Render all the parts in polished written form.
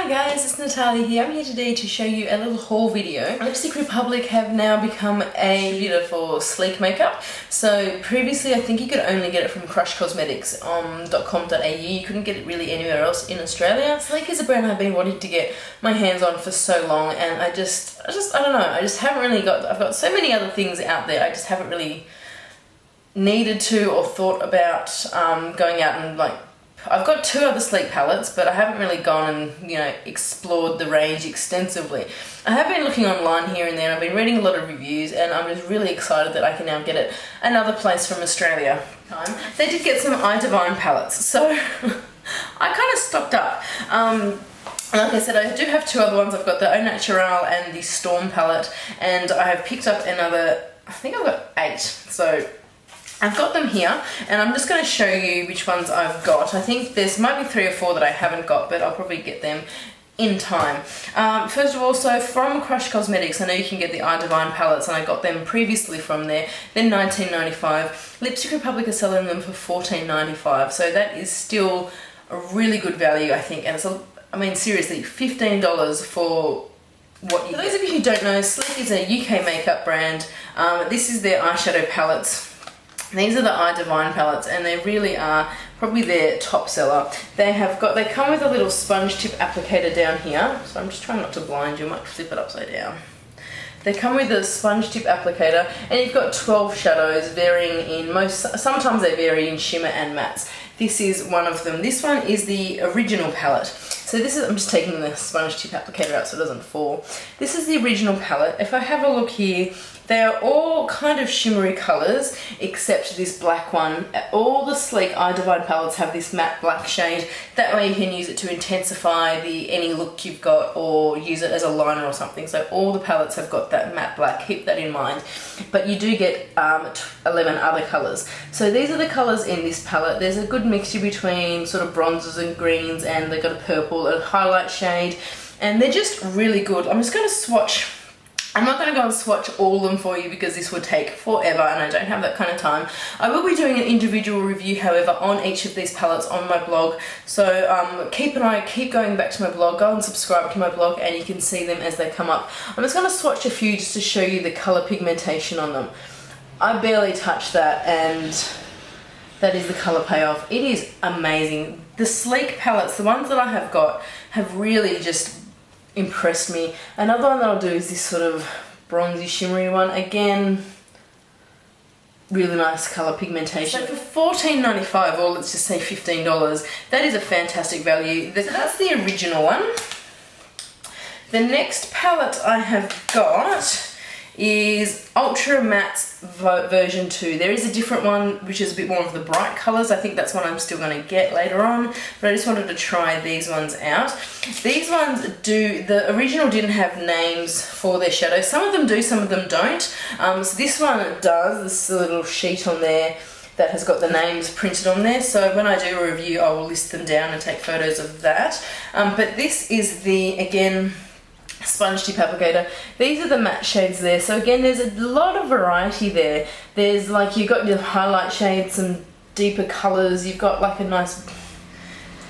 Hi guys, it's Natalia here. I'm here today to show you a little haul video. Lipstick Republic have now become a distributor for sleek makeup. So previously I think you could only get it from crushcosmetics.com.au. You couldn't get it really anywhere else in Australia. Sleek is a brand I've been wanting to get my hands on for so long, and I don't know, I just haven't really I've got so many other things out there, I just haven't really needed to or thought about going out and I've got two other sleek palettes, but I haven't really gone and, explored the range extensively. I have been looking online here and there, and I've been reading a lot of reviews, and I'm just really excited that I can now get it another place from Australia. They did get some iDivine palettes, so I kind of stocked up. Like I said, I do have two other ones. I've got the Au Naturel and the Storm palette, and I have picked up another, I think I've got 8, so I've got them here, and I'm just going to show you which ones I've got. I think there's might be 3 or 4 that I haven't got, but I'll probably get them in time. First of all, so from Crush Cosmetics, I know you can get the iDivine palettes, and I got them previously from there. They're $19.95. Lipstick Republic are selling them for $14.95, so that is still a really good value, I think. And it's seriously, $15 for what you get. For those of you who don't know, Sleek is a UK makeup brand. This is their eyeshadow palettes. These are the iDivine palettes, and they really are probably their top seller. They come with a little sponge tip applicator down here, so I'm just trying not to blind you, I might flip it upside down. They come with a sponge tip applicator, and you've got 12 shadows varying in sometimes they vary in shimmer and mattes. This is one of them. This one is the original palette. So I'm just taking the sponge tip applicator out so it doesn't fall. This is the original palette. If I have a look here, they are all kind of shimmery colours except this black one. All the sleek iDivine palettes have this matte black shade. That way you can use it to intensify any look you've got, or use it as a liner or something. So all the palettes have got that matte black, keep that in mind. But you do get 11 other colours. So these are the colours in this palette. There's a good mixture between sort of bronzes and greens, and they've got a purple, a highlight shade, and they're just really good. I'm just going to swatch. I'm not going to go and swatch all of them for you because this would take forever, and I don't have that kind of time. I will be doing an individual review, however, on each of these palettes on my blog. So keep going back to my blog, go and subscribe to my blog, and you can see them as they come up. I'm just going to swatch a few just to show you the colour pigmentation on them. I barely touched that, and that is the colour payoff. It is amazing. The sleek palettes, the ones that I have got, have really just impressed me. Another one that I'll do is this sort of bronzy shimmery one. Again, really nice colour pigmentation. So for $14.95, or let's just say $15, that is a fantastic value. That's the original one. The next palette I have got is Ultra Matte's version 2. There is a different one which is a bit more of the bright colours. I think that's one I'm still going to get later on, but I just wanted to try these ones out. These ones the original didn't have names for their shadows. Some of them do, some of them don't. So this one does. This is a little sheet on there that has got the names printed on there, so when I do a review I will list them down and take photos of that. But this is the, again, sponge tip applicator. These are the matte shades there. So again, there's a lot of variety there. There's you've got your highlight shades, some deeper colours, you've got a nice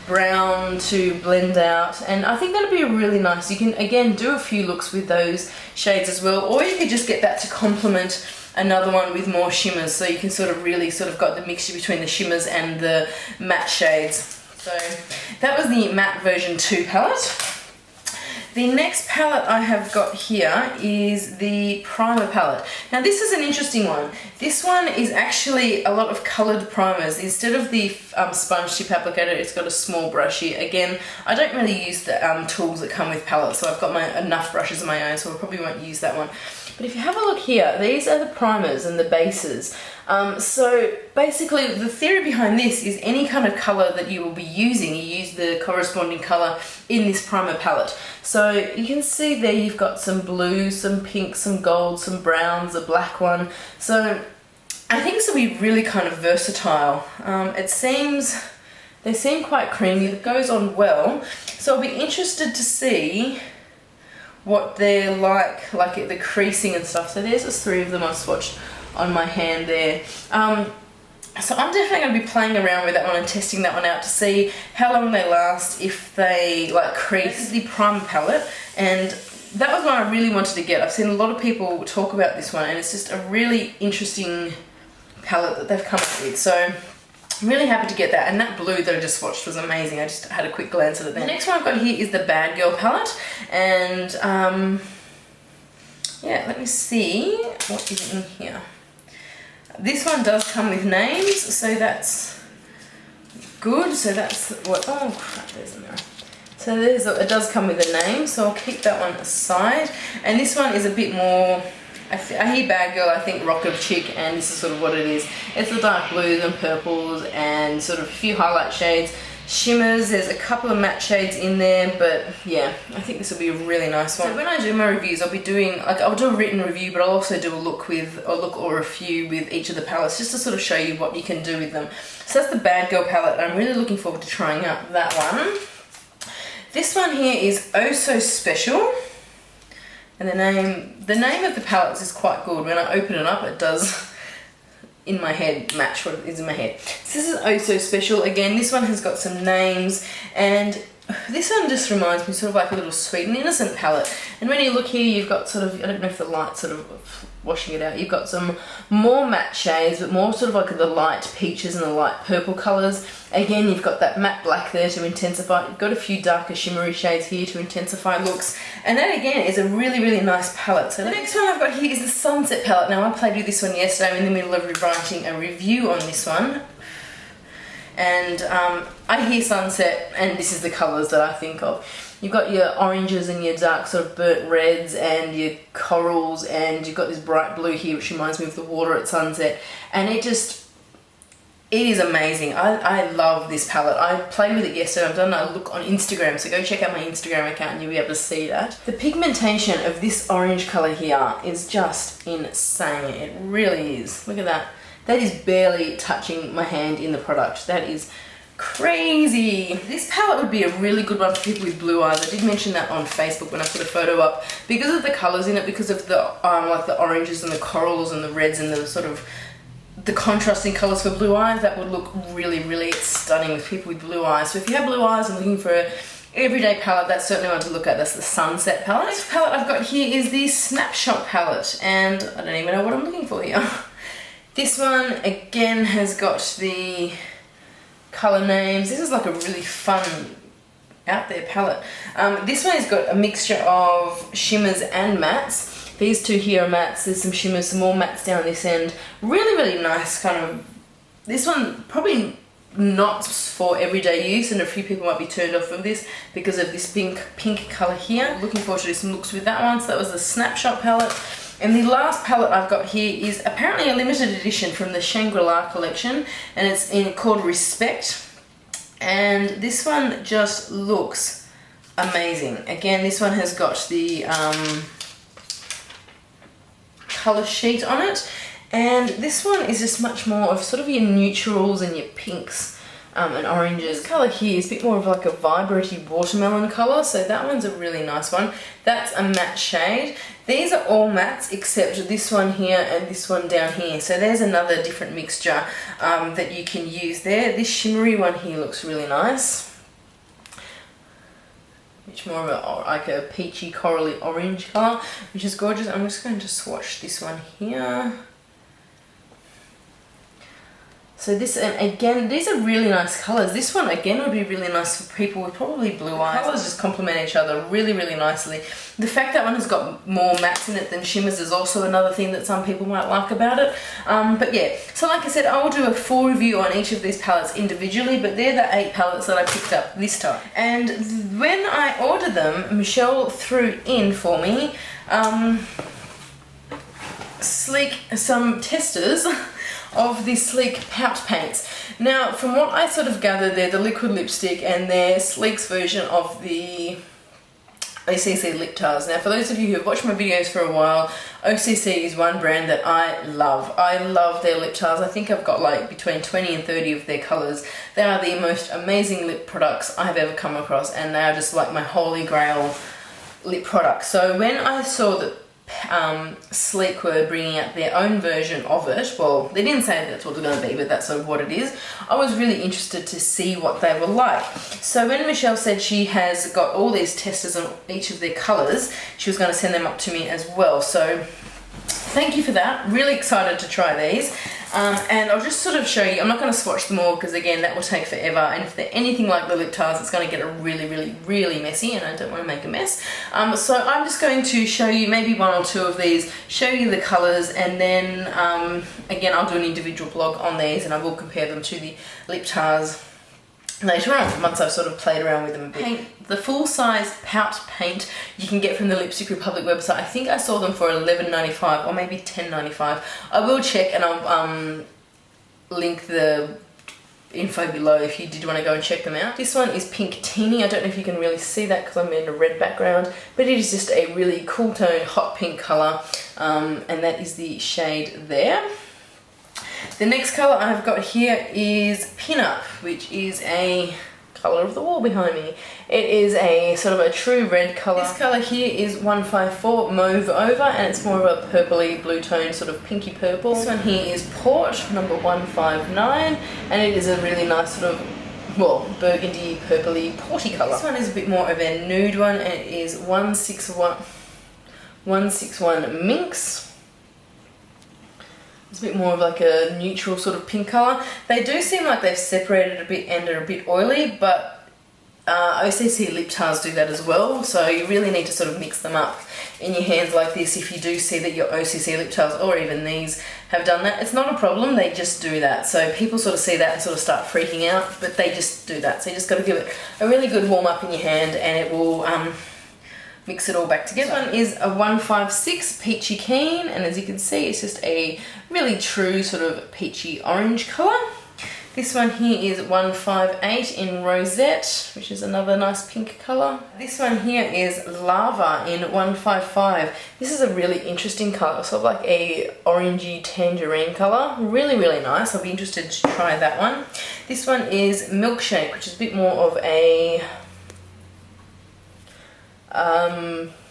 brown to blend out, and I think that'll be really nice. You can again do a few looks with those shades as well, or you could just get that to complement another one with more shimmers, so you can really got the mixture between the shimmers and the matte shades. So that was the matte version 2 palette. The next palette I have got here is the primer palette. Now this is an interesting one. This one is actually a lot of coloured primers. Instead of the sponge tip applicator, it's got a small brush here. Again, I don't really use the tools that come with palettes, so I've got enough brushes of my own, so I probably won't use that one. But if you have a look here, these are the primers and the bases. So basically the theory behind this is any kind of colour that you will be using, you use the corresponding colour in this primer palette. So you can see there you've got some blue, some pink, some gold, some browns, a black one. So I think this will be really kind of versatile. They seem quite creamy, it goes on well. So I'll be interested to see what they're like the creasing and stuff. So there's just 3 of them I've swatched on my hand there. So I'm definitely going to be playing around with that one and testing that one out to see how long they last, if they like crease. The primer palette, and that was one I really wanted to get. I've seen a lot of people talk about this one, and it's just a really interesting palette that they've come up with. So I'm really happy to get that, and that blue that I just swatched was amazing. I just had a quick glance at it then. The next one I've got here is the Bad Girl palette, and yeah, let me see what is in here. This one does come with names, so that's good. So that's what, oh crap, there's a mirror. So it does come with a name, so I'll keep that one aside. And this one is a bit more, I hear Bad Girl, I think Rocker Chick, and this is sort of what it is. It's the dark blues and purples and sort of a few highlight shades. Shimmers, there's a couple of matte shades in there, but yeah, I think this will be a really nice one. So when I do my reviews, I'll be doing, like, I'll do a written review, but I'll also do a look or a few with each of the palettes, just to sort of show you what you can do with them. So that's the Bad Girl palette. I'm really looking forward to trying out that one. This one here is Oh So Special, and the name of the palettes is quite good. When I open it up, it does in my head match what is in my head. So this is Oh So Special. Again, this one has got some names, and this one just reminds me sort of like a little sweet and innocent palette. And when you look here, you've got sort of, I don't know if the light's sort of washing it out, you've got some more matte shades, but more sort of like the light peaches and the light purple colours. Again, you've got that matte black there to intensify. You've got a few darker shimmery shades here to intensify looks. And that again is a really, really nice palette. So the next one I've got here is the Sunset palette. Now I played with this one yesterday. I'm in the middle of writing a review on this one. And I hear sunset, and this is the colours that I think of. You've got your oranges and your dark sort of burnt reds and your corals, and you've got this bright blue here which reminds me of the water at sunset, and it is amazing. I love this palette. I played with it yesterday. I've done a look on Instagram, so go check out my Instagram account and you'll be able to see that. The pigmentation of this orange colour here is just insane. It really is. Look at that. That is barely touching my hand in the product. That is crazy. This palette would be a really good one for people with blue eyes. I did mention that on Facebook when I put a photo up. Because of the colours in it, because of the like the oranges and the corals and the reds and the sort of the contrasting colours for blue eyes, that would look really, really stunning with people with blue eyes. So if you have blue eyes and looking for an everyday palette, that's certainly one to look at. That's the Sunset palette. The next palette I've got here is the Snapshot palette, and I don't even know what I'm looking for here. This one again has got the colour names. This is like a really fun out there palette. This one has got a mixture of shimmers and mattes. These two here are mattes. There's some shimmers, some more mattes down this end. Really, really nice kind of. This one probably not for everyday use, and a few people might be turned off of this because of this pink colour here. Looking forward to do some looks with that one. So that was the Snapshot palette. And the last palette I've got here is apparently a limited edition from the Shangri-La collection, and it's called Respect. And this one just looks amazing. Again, this one has got the colour sheet on it, and this one is just much more of sort of your neutrals and your pinks and oranges. This colour here is a bit more of like a vibranty watermelon colour, so that one's a really nice one. That's a matte shade. These are all mattes except this one here and this one down here. So there's another different mixture that you can use there. This shimmery one here looks really nice. Much more of like a peachy corally orange colour, which is gorgeous. I'm just going to swatch this one here. So this, and again, these are really nice colours. This one again would be really nice for people with probably blue eyes. The colours just complement each other really, really nicely. The fact that one has got more mattes in it than shimmers is also another thing that some people might like about it. But yeah, so like I said, I will do a full review on each of these palettes individually, but they're the 8 palettes that I picked up this time. And when I ordered them, Michelle threw in for me some testers of the Sleek Pout paints. Now, from what I sort of gathered, they're the liquid lipstick and they're Sleek's version of the OCC lip tars. Now, for those of you who have watched my videos for a while, OCC is one brand that I love. I love their lip tars. I think I've got like between 20 and 30 of their colours. They are the most amazing lip products I have ever come across, and they are just like my holy grail lip products. So when I saw that Sleek were bringing out their own version of it. Well, they didn't say that's what it's going to be, but that's sort of what it is. I was really interested to see what they were like. So when Michelle said she has got all these testers on each of their colours, she was going to send them up to me as well. So thank you for that. Really excited to try these. And I'll just sort of show you. I'm not going to swatch them all because, again, that will take forever. And if they're anything like the lip tiles, it's going to get really messy, and I don't want to make a mess. So I'm just going to show you maybe one or two of these, show you the colours, and then, again, I'll do an individual blog on these, and I will compare them to the lip tiles later on, once I've sort of played around with them a bit. The full-size pout paint you can get from the Lipstick Republic website. I think I saw them for $11.95 or maybe $10.95. I will check, and I'll link the info below if you did want to go and check them out. This one is Pink Teeny. I don't know if you can really see that because I'm in a red background, but it is just a really cool tone, hot pink colour, and that is the shade there. The next colour I've got here is Pin-Up, which is a colour of the wall behind me. It is a sort of a true red colour. This colour here is 154 Mauve Over, and it's more of a purpley blue tone, sort of pinky purple. This one here is Port, number 159, and it is a really nice sort of, well, burgundy, purpley, porty colour. This one is a bit more of a nude one, and it is 161 Minx. It's a bit more of like a neutral sort of pink colour. They do seem like they've separated a bit and are a bit oily, but OCC lip tiles do that as well, so you really need to sort of mix them up in your hands like this if you do see that your OCC lip tiles, or even these, have done that. It's not a problem, they just do that. So people sort of see that and sort of start freaking out, but they just do that. So you just got to give it a really good warm up in your hand, and it will mix it all back together. This one is a 156 Peachy Keen, and as you can see, it's just a really true sort of peachy orange colour. This one here is 158 in Rosette, which is another nice pink colour. This one here is Lava in 155. This is a really interesting colour, sort of like a orangey tangerine colour. Really nice. I'll be interested to try that one. This one is Milkshake, which is a bit more of a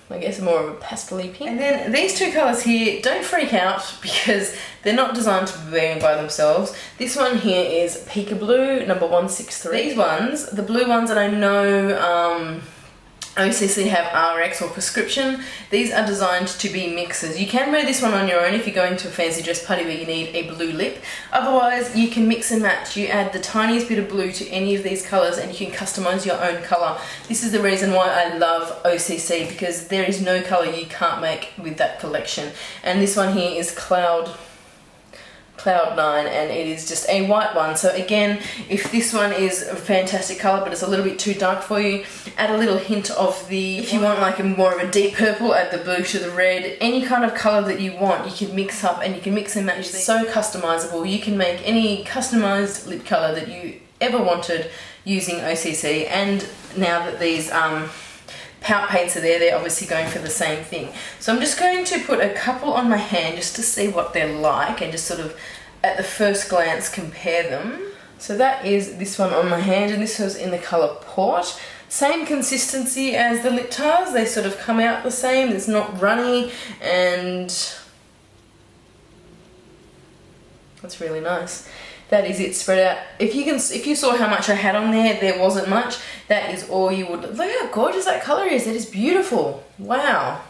I guess more of a pastel-y pink. And then these two colours here, don't freak out because they're not designed to be wearing by themselves. This one here is Peekaboo, number 163. These ones, the blue ones that I know OCC have RX or prescription, these are designed to be mixes. You can wear this one on your own if you're going to a fancy dress party where you need a blue lip. Otherwise, you can mix and match. You add the tiniest bit of blue to any of these colours and you can customise your own colour. This is the reason why I love OCC, because there is no colour you can't make with that collection. And this one here is Cloud 9, and it is just a white one. So again, if this one is a fantastic colour but it's a little bit too dark for you, add a little hint of the, if you want like a more of a deep purple, add the blue to the red. Any kind of colour that you want, you can mix up and you can mix and match. It's so customizable. You can make any customized lip colour that you ever wanted using OCC, and now that these pout paints are there, they're obviously going for the same thing. So I'm just going to put a couple on my hand just to see what they're like and just sort of at the first glance compare them. So that is this one on my hand, and this was in the colour Port. Same consistency as the lip tiles, they sort of come out the same, it's not runny, and that's really nice. That is it spread out. If you saw how much I had on there, there wasn't much. That is all you would. Look how gorgeous that colour is. It is beautiful. Wow.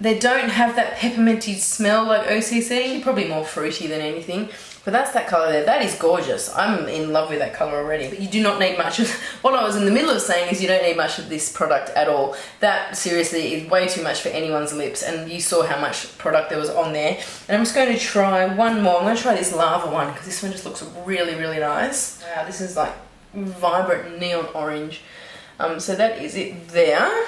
They don't have that pepperminty smell like OCC. Probably more fruity than anything. But that's that colour there. That is gorgeous. I'm in love with that colour already. But you do not need much of... What I was in the middle of saying is you don't need much of this product at all. That seriously is way too much for anyone's lips. And you saw how much product there was on there. And I'm just going to try one more. I'm going to try this Lava one because this one just looks really nice. Wow, this is like vibrant neon orange. So that is it there.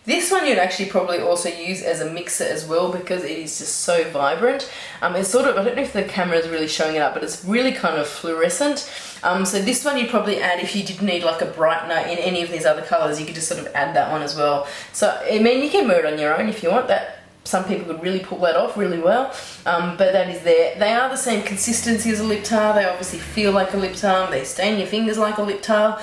This one you'd actually probably also use as a mixer as well because it is just so vibrant. It's sort of, I don't know if the camera is really showing it up, but it's really kind of fluorescent. So this one you'd probably add if you did need like a brightener in any of these other colours, you could just sort of add that one as well. So, I mean, you can wear it on your own if you want that. Some people could really pull that off really well, but that is there. They are the same consistency as a lip tile. They obviously feel like a lip tile. They stain your fingers like a lip tile.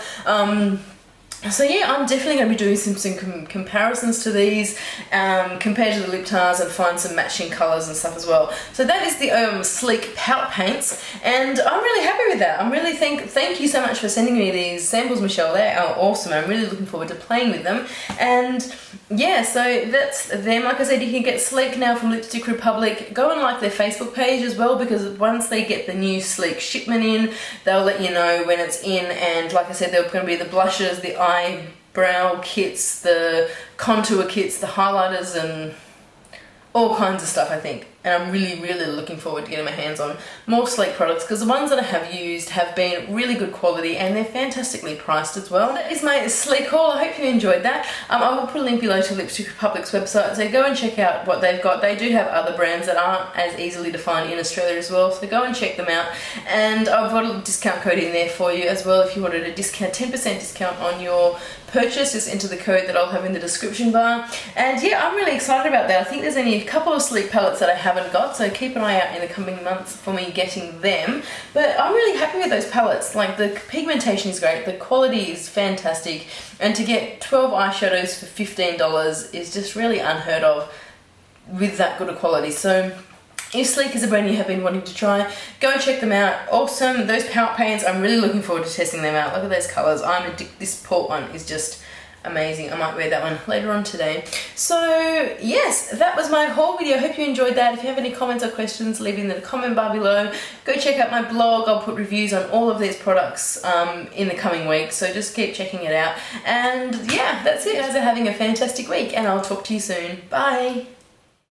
So yeah, I'm definitely going to be doing some comparisons to these, compared to the lip tars, and find some matching colours and stuff as well. So that is the Sleek Pout Paints, and I'm really happy with that. I'm really thank you so much for sending me these samples, Michelle. They are awesome. I'm really looking forward to playing with them. And yeah, so that's them. Like I said, you can get Sleek now from Lipstick Republic. Go and like their Facebook page as well, because once they get the new Sleek shipment in, they'll let you know when it's in. And like I said, there are going to be the blushes, the eyebrow kits, the contour kits, the highlighters, and all kinds of stuff, I think. And I'm really, really looking forward to getting my hands on more Sleek products, because the ones that I have used have been really good quality and they're fantastically priced as well. That is my Sleek haul. I hope you enjoyed that. I will put a link below to Lipstick Republic's website, so go and check out what they've got. They do have other brands that aren't as easily to find in Australia as well, so go and check them out. And I've got a discount code in there for you as well if you wanted a discount, 10% discount on your purchase. Just enter the code that I'll have in the description bar. And yeah, I'm really excited about that. I think there's only a couple of Sleek palettes that I haven't got, so keep an eye out in the coming months for me getting them. But I'm really happy with those palettes. Like, the pigmentation is great, the quality is fantastic, and to get 12 eyeshadows for $15 is just really unheard of with that good a quality. So if Sleek is a brand you have been wanting to try, go and check them out. Awesome. Those Pout Paints, I'm really looking forward to testing them out. Look at those colours. I'm addicted. This port one is just amazing. I might wear that one later on today. So yes, that was my haul video. I hope you enjoyed that. If you have any comments or questions, leave in the comment bar below. Go check out my blog. I'll put reviews on all of these products in the coming weeks, so just keep checking it out. And yeah, that's it. You guys are having a fantastic week, and I'll talk to you soon. Bye.